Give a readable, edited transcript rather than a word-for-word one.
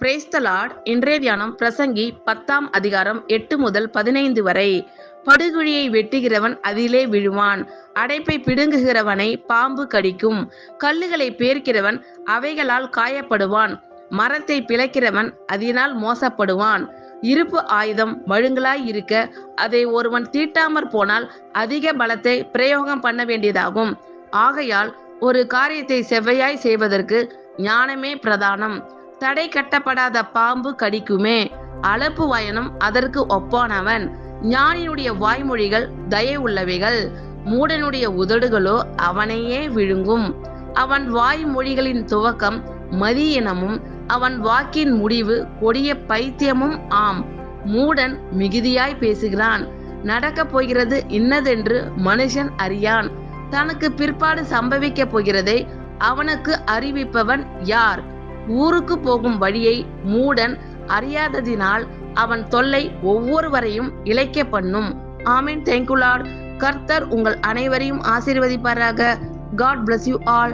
Praise the Lord. இன்றைய தியானம் பிரசங்கி 10ஆம் அதிகாரம் 8 முதல் 15 வரை. படுகுழியை வெட்டுகிறவன் அதிலே விழுவான். அடைப்பை பிடுங்குகிறவனை பாம்பு கடிக்கும். கல்லுகளை பேர்க்கிறவன் அவைகளால் காயப்படுவான். மரத்தை பிளக்கிறவன் அதனால் மோசப்படுவான். இருப்பு ஆயுதம் மழுங்கலாய் இருக்க அதை ஒருவன் தீட்டாமற் போனால் அதிக பலத்தை பிரயோகம் பண்ண வேண்டியதாகும். ஆகையால் ஒரு காரியத்தை செவ்வையாய் செய்வதற்கு ஞானமே பிரதானம். தடை கட்டப்படாத பாம்பு கடிக்குமே. அளப்பு வாயனும் அதற்கு ஒப்பானவன். ஞானியுடைய வாய்மொழிகள் தயை உள்ளவைகள். மூடனுடைய உதடுகளோ அவனையே விழுங்கும். அவன் வாய்மொழிகளின் துவக்கம் மதியினமும் அவன் வாக்கின் முடிவு கொடிய பைத்தியமும் ஆம். மூடன் மிகுதியாய் பேசுகிறான். நடக்கப் போகிறது இன்னதென்று மனுஷன் அறியான். தனக்கு பிற்பாடு சம்பவிக்க போகிறதை அவனுக்கு அறிவிப்பவன் யார்? ஊருக்கு போகும் வழியை மூடன் அறியாததினால் அவன் தொல்லை ஒவ்வொருவரையும் இளைக்க பண்ணும். ஆமென். Thank you Lord. கர்த்தர் உங்கள் அனைவரையும் ஆசீர்வதிப்பாராக. God bless you all.